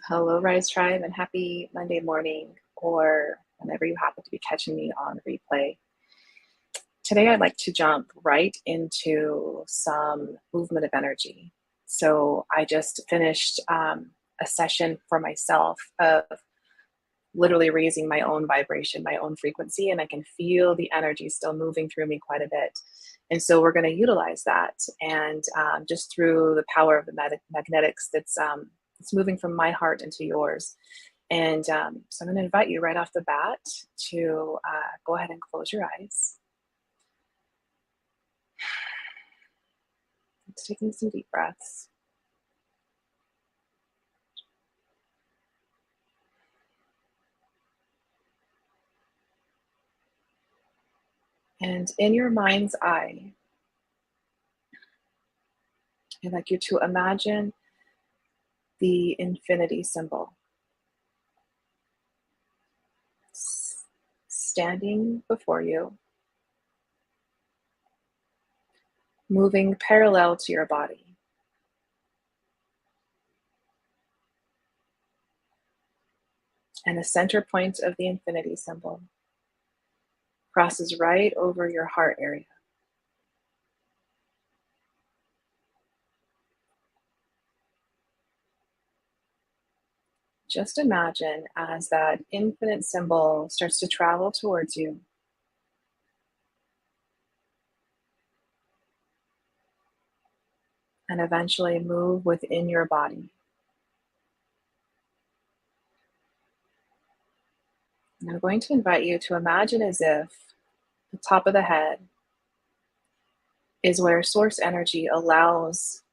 Hello, Rise Tribe, and happy Monday morning, or whenever you happen to be catching me on replay. Today, I'd like to jump right into some movement of energy. So, I just finished a session for myself of literally raising my own vibration, my own frequency, and I can feel the energy still moving through me quite a bit. And so, we're going to utilize that, and just through the power of the magnetics that's moving from my heart into yours. And so I'm going to invite you right off the bat to go ahead and close your eyes. It's taking some deep breaths. And in your mind's eye, I'd like you to imagine the infinity symbol standing before you, moving parallel to your body. And the center point of the infinity symbol crosses right over your heart area. Just imagine as that infinite symbol starts to travel towards you, and eventually move within your body. And I'm going to invite you to imagine as if the top of the head is where source energy allows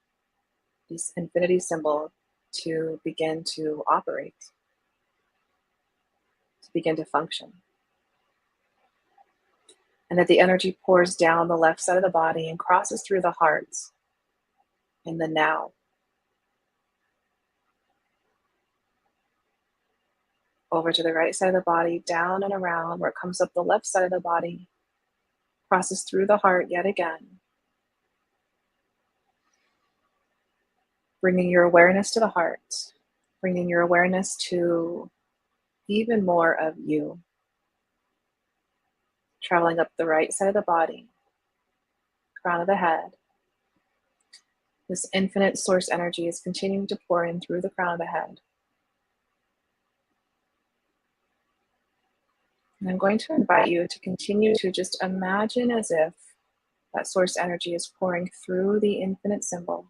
this infinity symbol to begin to operate, to begin to function. And that the energy pours down the left side of the body and crosses through the heart in the now. Over to the right side of the body, down and around, where it comes up the left side of the body, crosses through the heart yet again. Bringing your awareness to the heart, bringing your awareness to even more of you, traveling up the right side of the body, crown of the head. This infinite source energy is continuing to pour in through the crown of the head. And I'm going to invite you to continue to just imagine as if that source energy is pouring through the infinite symbol,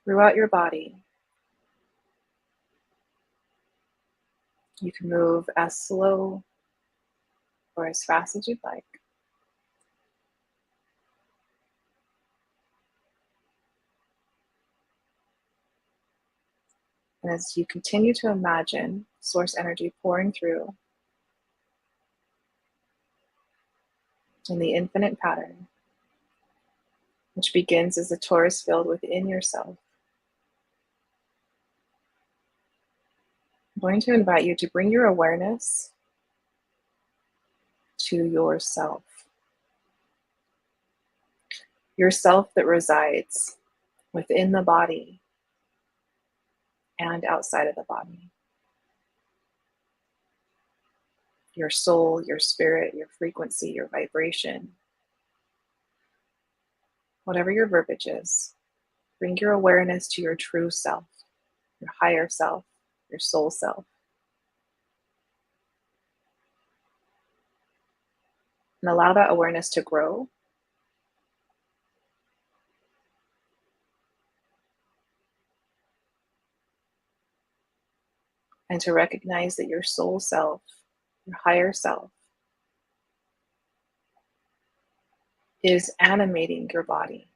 throughout your body. You can move as slow or as fast as you'd like. And as you continue to imagine source energy pouring through in the infinite pattern, which begins as a torus field within yourself, I'm going to invite you to bring your awareness to yourself that resides within the body and outside of the body. Your soul, your spirit, your frequency, your vibration, whatever your verbiage is, bring your awareness to your true self, your higher self, your soul self. And allow that awareness to grow. And to recognize that your soul self, your higher self, is animating your body.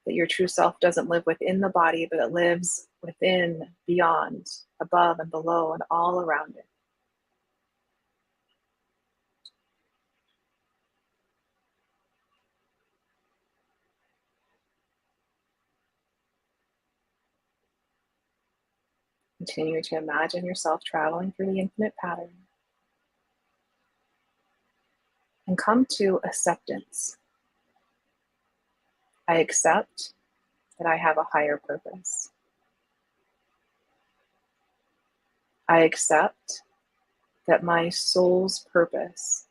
That your true self doesn't live within the body, but it lives within, beyond, above and below, and all around it. Continue to imagine yourself traveling through the infinite pattern. And come to acceptance. I accept that I have a higher purpose. I accept that my soul's purpose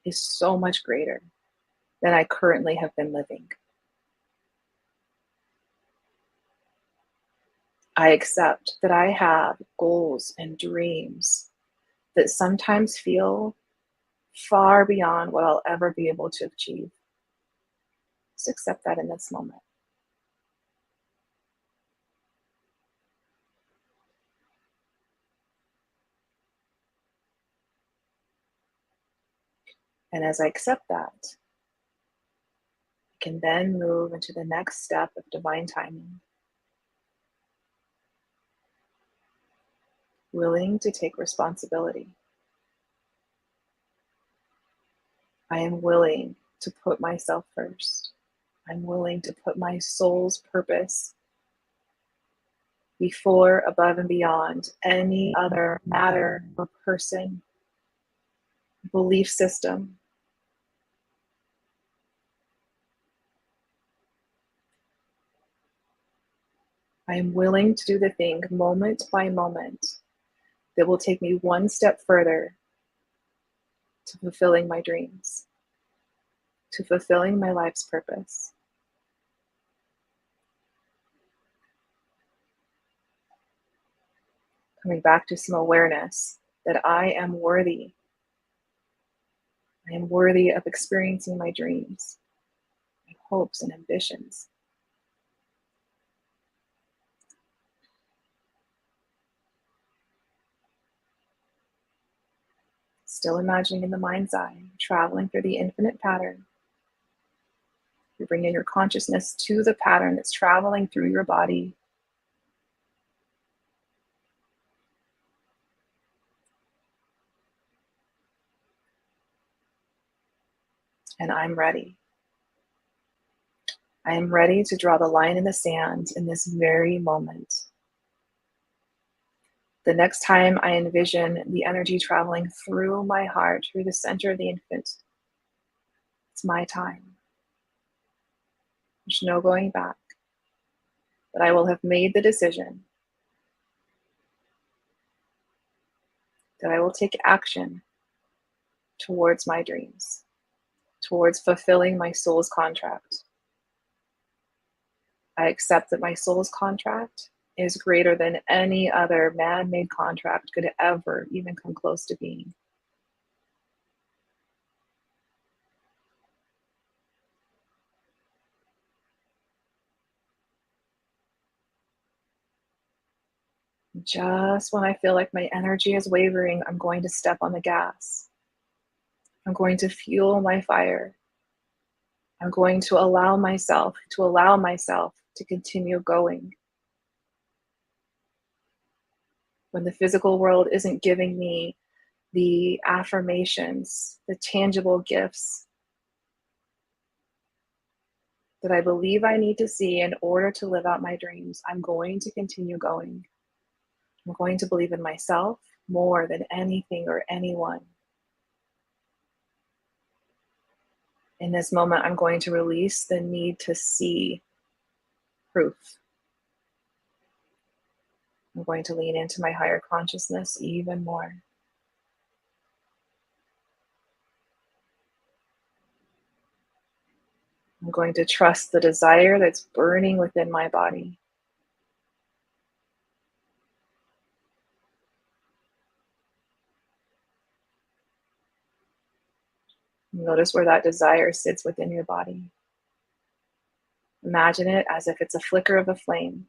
is so much greater than I currently have been living. I accept that I have goals and dreams that sometimes feel far beyond what I'll ever be able to achieve. Just accept that in this moment. And as I accept that, I can then move into the next step of divine timing, willing to take responsibility. I am willing to put myself first. I'm willing to put my soul's purpose before, above, and beyond any other matter or person, belief system. I am willing to do the thing moment by moment that will take me one step further to fulfilling my dreams, to fulfilling my life's purpose. Coming back to some awareness that I am worthy. I am worthy of experiencing my dreams, my hopes and ambitions. Still imagining in the mind's eye, traveling through the infinite pattern. You're bringing your consciousness to the pattern that's traveling through your body. And I'm ready. I am ready to draw the line in the sand in this very moment. The next time I envision the energy traveling through my heart, through the center of the infant, it's my time. There's no going back. But I will have made the decision that I will take action towards my dreams, towards fulfilling my soul's contract. I accept that my soul's contract is greater than any other man-made contract could ever even come close to being. Just when I feel like my energy is wavering, I'm going to step on the gas. I'm going to fuel my fire. I'm going to allow myself to continue going. When the physical world isn't giving me the affirmations, the tangible gifts that I believe I need to see in order to live out my dreams, I'm going to continue going. I'm going to believe in myself more than anything or anyone. In this moment, I'm going to release the need to see proof. I'm going to lean into my higher consciousness even more. I'm going to trust the desire that's burning within my body. Notice where that desire sits within your body. Imagine it as if it's a flicker of a flame.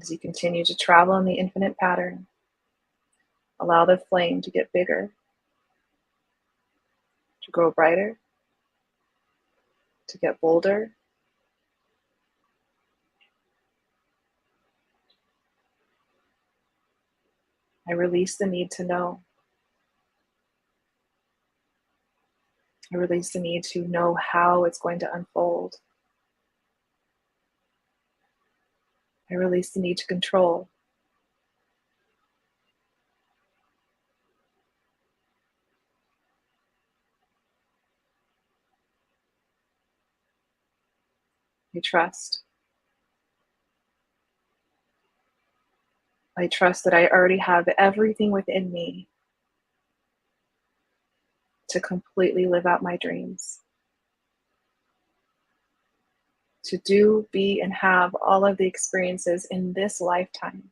As you continue to travel in the infinite pattern, allow the flame to get bigger, to grow brighter, to get bolder. I release the need to know. I release the need to know how it's going to unfold. I release the need to control. I trust. I trust that I already have everything within me to completely live out my dreams, to do, be, and have all of the experiences in this lifetime.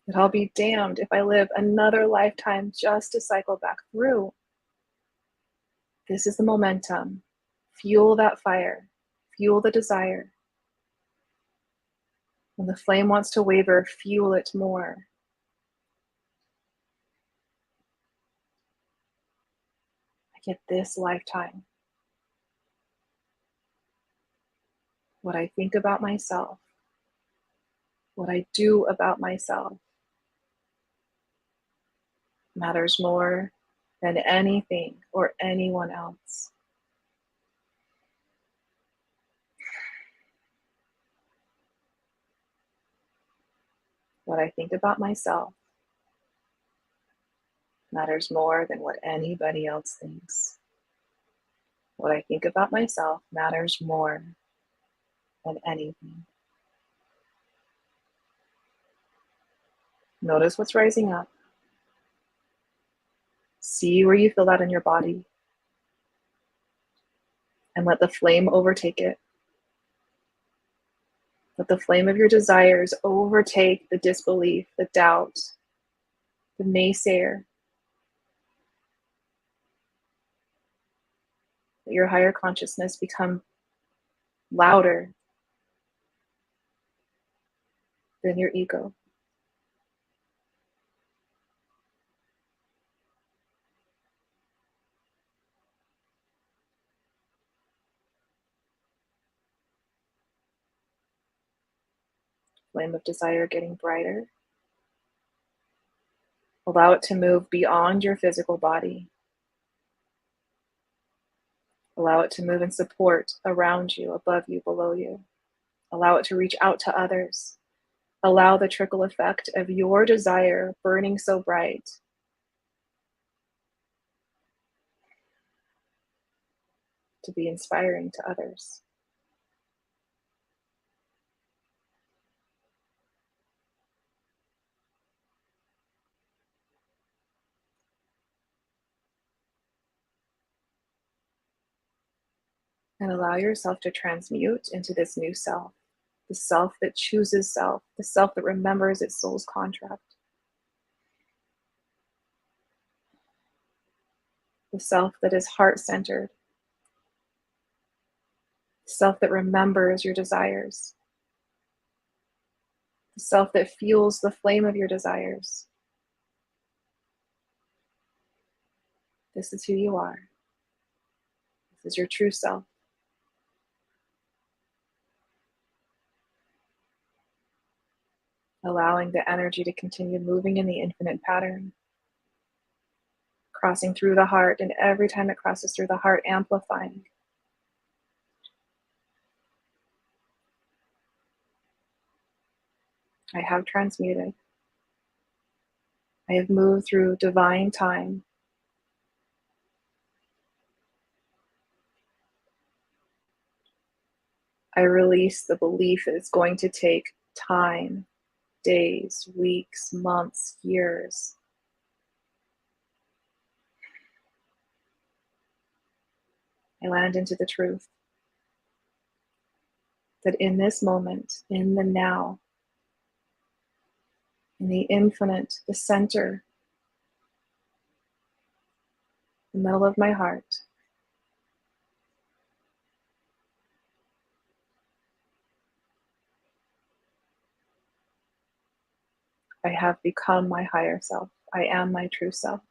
That I'll be damned if I live another lifetime just to cycle back through. This is the momentum. Fuel that fire, fuel the desire. When the flame wants to waver, fuel it more. I get this lifetime. What I think about myself, what I do about myself, matters more than anything or anyone else. What I think about myself matters more than what anybody else thinks. What I think about myself matters more than anything. Notice what's rising up. See where you feel that in your body, and let the flame overtake it. Let the flame of your desires overtake the disbelief, the doubt, the naysayer. Let your higher consciousness become louder than your ego. Flame of desire getting brighter. Allow it to move beyond your physical body. Allow it to move in support around you, above you, below you. Allow it to reach out to others. Allow the trickle effect of your desire burning so bright to be inspiring to others. And allow yourself to transmute into this new self, the self that chooses self, the self that remembers its soul's contract, the self that is heart-centered, the self that remembers your desires, the self that fuels the flame of your desires. This is who you are. This is your true self. Allowing the energy to continue moving in the infinite pattern, crossing through the heart, and every time it crosses through the heart, amplifying. I have transmuted. I have moved through divine time. I release the belief that it's going to take time, days, weeks, months, years. I land into the truth that in this moment, in the now, in the infinite, the center, the middle of my heart, I have become my higher self. I am my true self.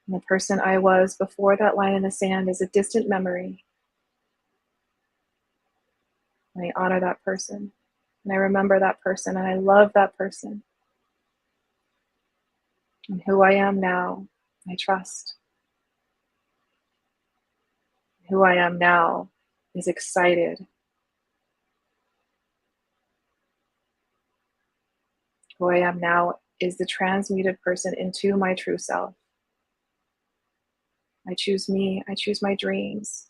And the person I was before that line in the sand is a distant memory. And I honor that person. And I remember that person. And I love that person. And who I am now, I trust. Who I am now is excited. Who I am now is the transmuted person into my true self. I choose me. I choose my dreams.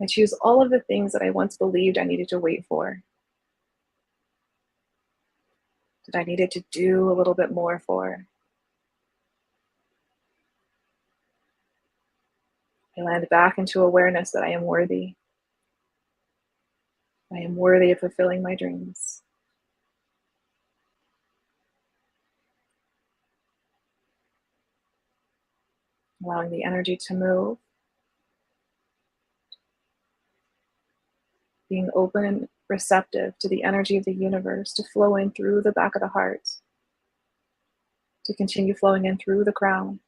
I choose all of the things that I once believed I needed to wait for, that I needed to do a little bit more for. I land back into awareness that I am worthy. I am worthy of fulfilling my dreams. Allowing the energy to move, being open and receptive to the energy of the universe to flow in through the back of the heart, to continue flowing in through the crown.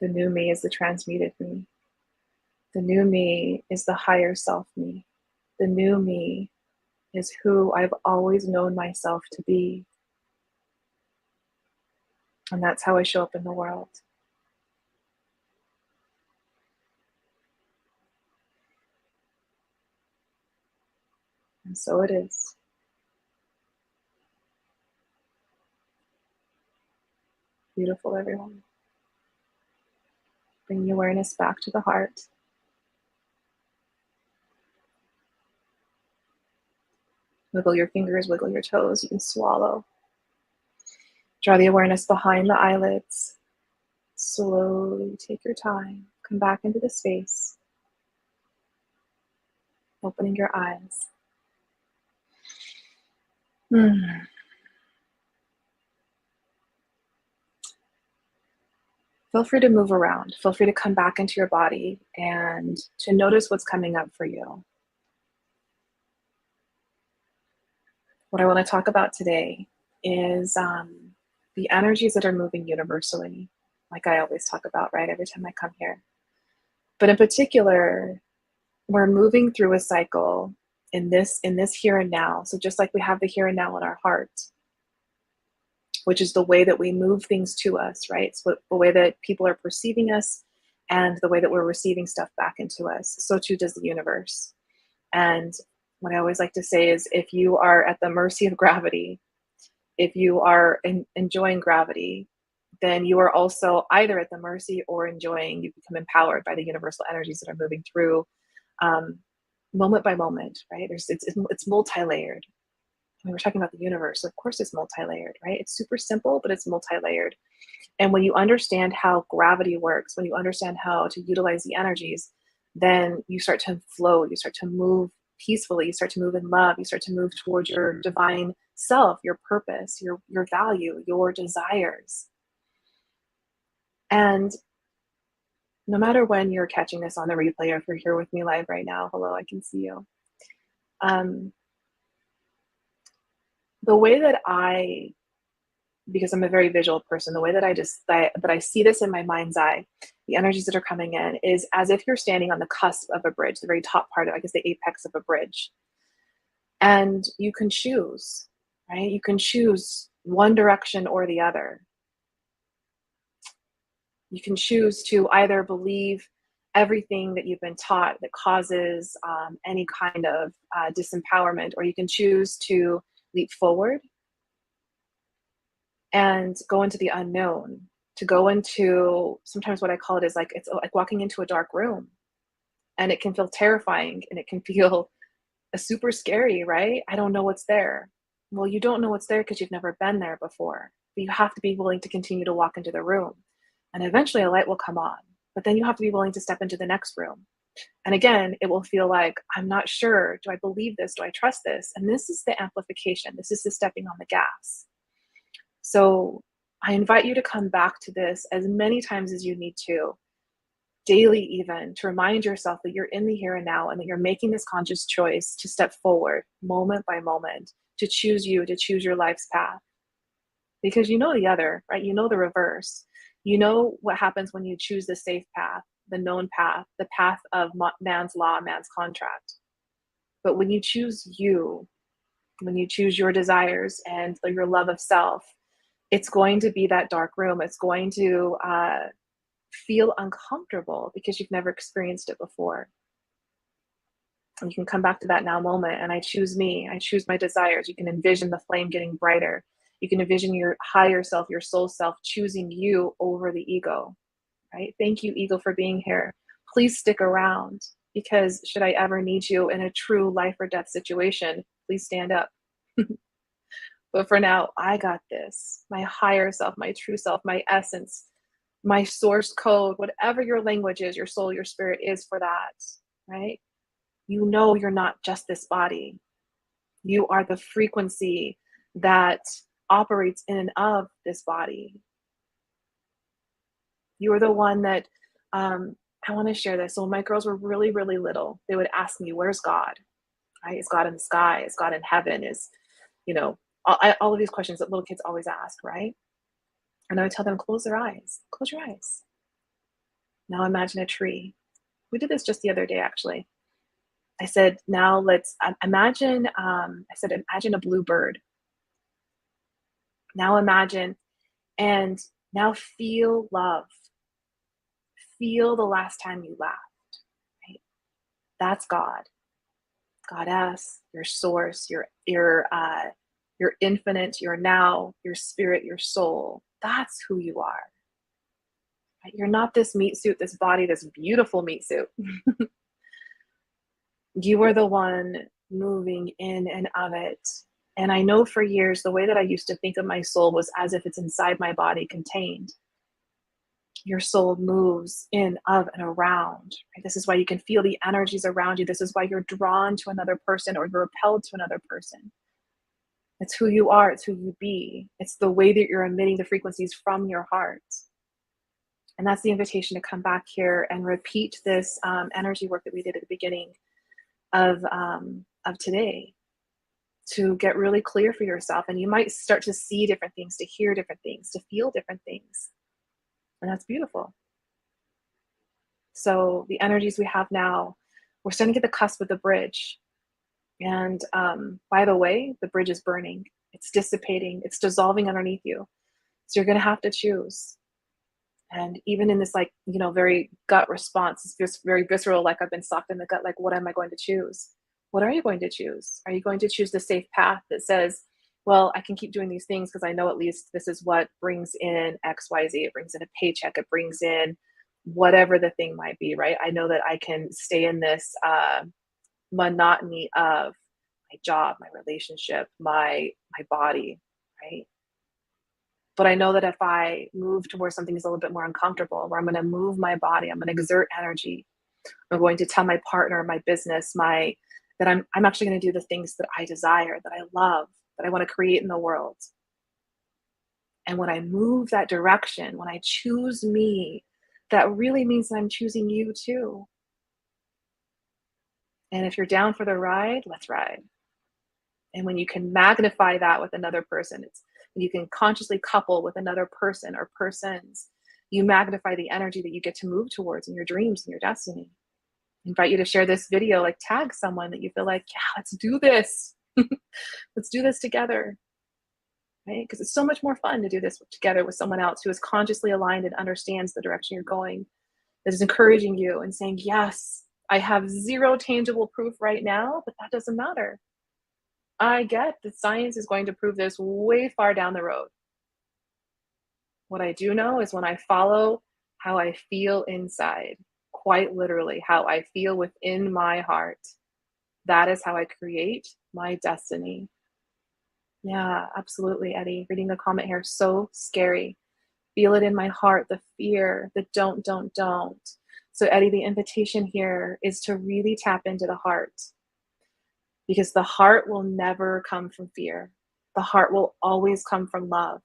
The new me is the transmuted me. The new me is the higher self me. The new me is who I've always known myself to be. And that's how I show up in the world. And so it is. Beautiful, everyone. Bring the awareness back to the heart. Wiggle your fingers, wiggle your toes. You can swallow. Draw the awareness behind the eyelids. Slowly take your time. Come back into the space. Opening your eyes. Feel free to move around. Feel free to come back into your body and to notice what's coming up for you. What I want to talk about today is the energies that are moving universally, like I always talk about, right, every time I come here. But in particular, we're moving through a cycle in this here and now. So just like we have the here and now in our heart, which is the way that we move things to us, right? So the way that people are perceiving us and the way that we're receiving stuff back into us, so too does the universe. And what I always like to say is, if you are at the mercy of gravity, if you are enjoying gravity, then you are also either at the mercy or enjoying, you become empowered by the universal energies that are moving through moment by moment, right? It's multi-layered. I mean, we're talking about the universe, so of course it's multi-layered, right? It's super simple, but it's multi-layered. And when you understand how gravity works, when you understand how to utilize the energies, then you start to flow, you start to move peacefully, you start to move in love, you start to move towards your divine self, your purpose, your value, your desires. And no matter when you're catching this on the replay, or if you're here with me live right now, hello, I can see you. The way that because I'm a very visual person, the way that I see this in my mind's eye, the energies that are coming in, is as if you're standing on the cusp of a bridge, the very top part of, I guess, the apex of a bridge. And you can choose, right? You can choose one direction or the other. You can choose to either believe everything that you've been taught that causes any kind of disempowerment, or you can choose to leap forward and go into the unknown, to go into, sometimes what I call it is like, it's like walking into a dark room, and it can feel terrifying and it can feel super scary, right? I don't know what's there. Well, you don't know what's there because you've never been there before, but you have to be willing to continue to walk into the room, and eventually a light will come on, but then you have to be willing to step into the next room. And again, it will feel like, I'm not sure. Do I believe this? Do I trust this? And this is the amplification. This is the stepping on the gas. So I invite you to come back to this as many times as you need to, daily even, to remind yourself that you're in the here and now, and that you're making this conscious choice to step forward moment by moment, to choose you, to choose your life's path. Because you know the other, right? You know the reverse. You know what happens when you choose the safe path, the known path, the path of man's law, man's contract. But when you choose you, when you choose your desires and your love of self, it's going to be that dark room. It's going to feel uncomfortable because you've never experienced it before. And you can come back to that now moment. And I choose me. I choose my desires. You can envision the flame getting brighter. You can envision your higher self, your soul self, choosing you over the ego, right? Thank you, ego, for being here. Please stick around, because should I ever need you in a true life or death situation, please stand up. But for now, I got this. My higher self, my true self, my essence, my source code, whatever your language is, your soul, your spirit is for that, right? You know you're not just this body. You are the frequency that operates in and of this body. You are the one that, I want to share this. So when my girls were really, really little, they would ask me, where's God? Right? Is God in the sky? Is God in heaven? Is, you know, all of these questions that little kids always ask, right? And I would tell them, close their eyes. Close your eyes. Now imagine a tree. We did this just the other day, actually. I said, now let's imagine, imagine a blue bird. Now imagine, and now feel love. Feel the last time you laughed, right? That's God, Goddess, your source, your infinite, your now, your spirit, your soul. That's who you are. Right? You're not this meat suit, this body, this beautiful meat suit. You are the one moving in and of it. And I know for years, the way that I used to think of my soul was as if it's inside my body contained. Your soul moves in, of, and around. Right? This is why you can feel the energies around you. This is why you're drawn to another person or you're repelled to another person. It's who you are. It's who you be. It's the way that you're emitting the frequencies from your heart. And that's the invitation to come back here and repeat this energy work that we did at the beginning of today, to get really clear for yourself. And you might start to see different things, to hear different things, to feel different things. And that's beautiful. So the energies we have now, we're starting to get the cusp of the bridge. And by the way, the bridge is burning. It's dissipating. It's dissolving underneath you. So you're going to have to choose. And even in this, very gut response, it's just very visceral, like I've been socked in the gut, like, what am I going to choose? What are you going to choose? Are you going to choose the safe path that says, well, I can keep doing these things because I know at least this is what brings in X, Y, Z. It brings in a paycheck. It brings in whatever the thing might be, right? I know that I can stay in this monotony of my job, my relationship, my body, right? But I know that if I move towards something that's a little bit more uncomfortable, where I'm going to move my body, I'm going to exert energy, I'm going to tell my partner, my business, that I'm actually going to do the things that I desire, that I love, that I want to create in the world. And when I move that direction, when I choose me, that really means that I'm choosing you too. And if you're down for the ride, let's ride. And when you can magnify that with another person, it's when you can consciously couple with another person or persons, you magnify the energy that you get to move towards in your dreams and your destiny. I invite you to share this video, like tag someone that you feel like, yeah, let's do this. Let's do this together. Right? Because it's so much more fun to do this together with someone else who is consciously aligned and understands the direction you're going, that is encouraging you and saying, yes, I have zero tangible proof right now, but that doesn't matter. I get that science is going to prove this way far down the road. What I do know is when I follow how I feel inside, quite literally, how I feel within my heart, that is how I create my destiny. Yeah, absolutely, Eddie. Reading the comment here, so scary. Feel it in my heart, the fear, the don't. So, Eddie, the invitation here is to really tap into the heart, because the heart will never come from fear. The heart will always come from love.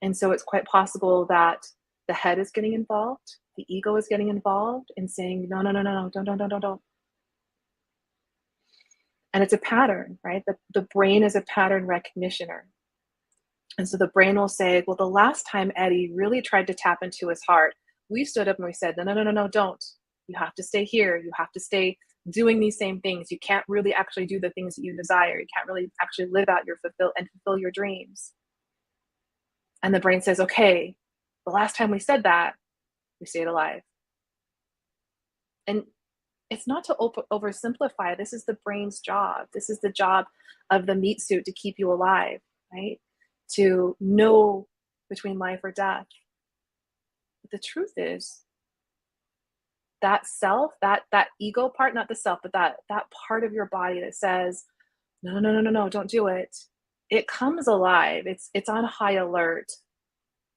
And so it's quite possible that the head is getting involved, the ego is getting involved in saying, no, don't. And it's a pattern, right? The brain is a pattern recognitioner. And so the brain will say, well, the last time Eddie really tried to tap into his heart, we stood up and we said, no, don't. You have to stay here. You have to stay doing these same things. You can't really actually do the things that you desire. You can't really actually live out fulfill your dreams. And the brain says, okay, The last time we said that, we stayed alive. And it's not to oversimplify. This is the brain's job. This is the job of the meat suit to keep you alive, right? To know between life or death. But the truth is, that self, that ego part, not the self, but that part of your body that says, no, no, no, no, no, don't do it. It comes alive. It's on high alert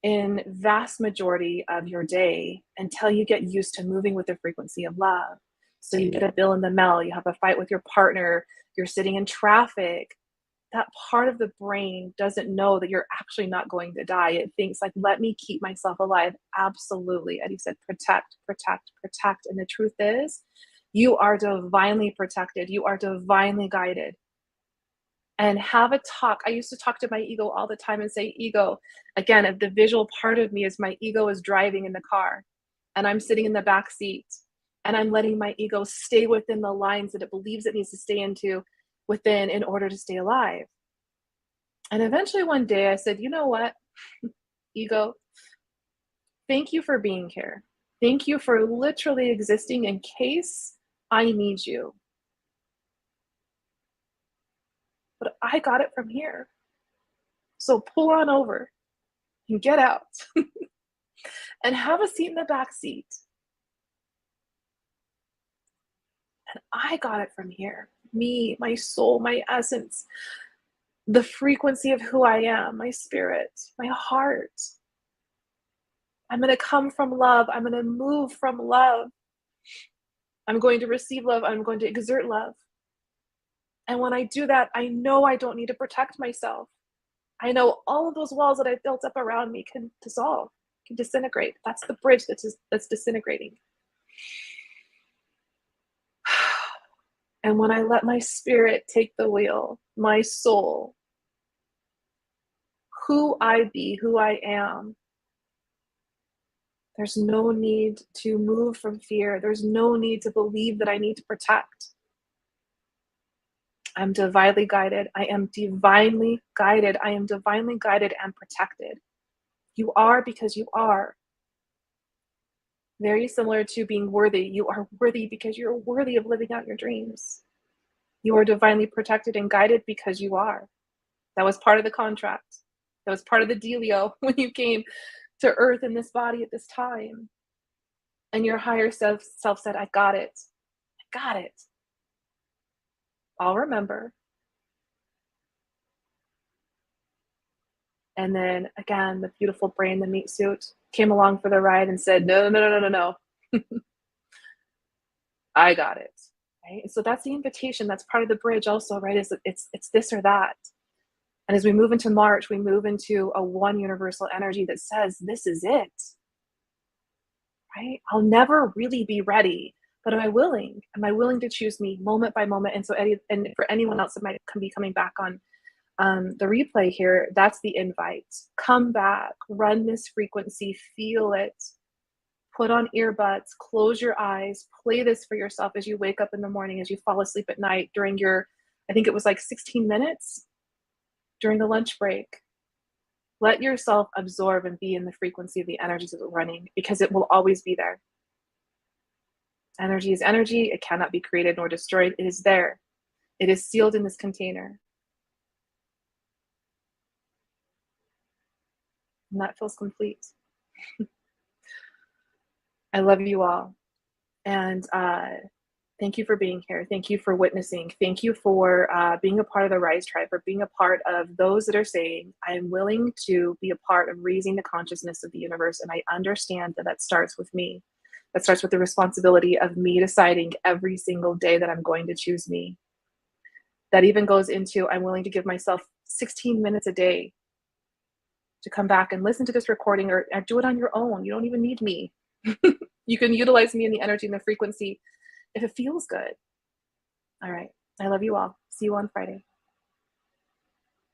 in vast majority of your day until you get used to moving with the frequency of love. So you get a bill in the mail, you have a fight with your partner, you're sitting in traffic. That part of the brain doesn't know that you're actually not going to die. It thinks like, let me keep myself alive. Absolutely. And he said, protect, protect, protect. And the truth is, you are divinely protected. You are divinely guided. And have a talk. I used to talk to my ego all the time and say, ego, again, if the visual part of me is my ego is driving in the car and I'm sitting in the back seat and I'm letting my ego stay within the lines that it believes it needs to stay into within in order to stay alive. And eventually one day I said, you know what, ego, thank you for being here. Thank you for literally existing in case I need you. But I got it from here. So pull on over and get out and have a seat in the back seat. And I got it from here. Me, my soul, my essence, the frequency of who I am, my spirit, my heart. I'm going to come from love. I'm going to move from love. I'm going to receive love. I'm going to exert love. And when I do that, I know I don't need to protect myself. I know all of those walls that I've built up around me can dissolve, can disintegrate. That's the bridge that's disintegrating. And when I let my spirit take the wheel, my soul, who I be, who I am, there's no need to move from fear. There's no need to believe that I need to protect. I'm divinely guided. I am divinely guided. I am divinely guided and protected. You are because you are. Very similar to being worthy. You are worthy because you're worthy of living out your dreams. You are divinely protected and guided because you are. That was part of the contract. That was part of the dealio when you came to earth in this body at this time. And your higher self said, I got it. I got it. I'll remember. And then again, the beautiful brain, the meat suit, came along for the ride and said, no, no, no, no, no, no. I got it. Right. And so that's the invitation. That's part of the bridge also, right? Is it's this or that. And as we move into March, we move into a one universal energy that says, this is it. Right? I'll never really be ready, but am I willing? Am I willing to choose me moment by moment? And so, Eddie, and for anyone else that might be coming back on the replay here, that's the invite. Come back, run this frequency, feel it, put on earbuds, close your eyes, play this for yourself as you wake up in the morning, as you fall asleep at night during your, I think it was like 16 minutes during the lunch break. Let yourself absorb and be in the frequency of the energies that are running, because it will always be there. Energy is energy. It cannot be created nor destroyed. It is there. It is sealed in this container. And that feels complete. I love you all. And thank you for being here. Thank you for witnessing. Thank you for being a part of the Rise Tribe, for being a part of those that are saying, I am willing to be a part of raising the consciousness of the universe. And I understand that that starts with me. That starts with the responsibility of me deciding every single day that I'm going to choose me. That even goes into, I'm willing to give myself 16 minutes a day to come back and listen to this recording, or do it on your own. You don't even need me. You can utilize me in the energy and the frequency if it feels good. All right. I love you all. See you on Friday.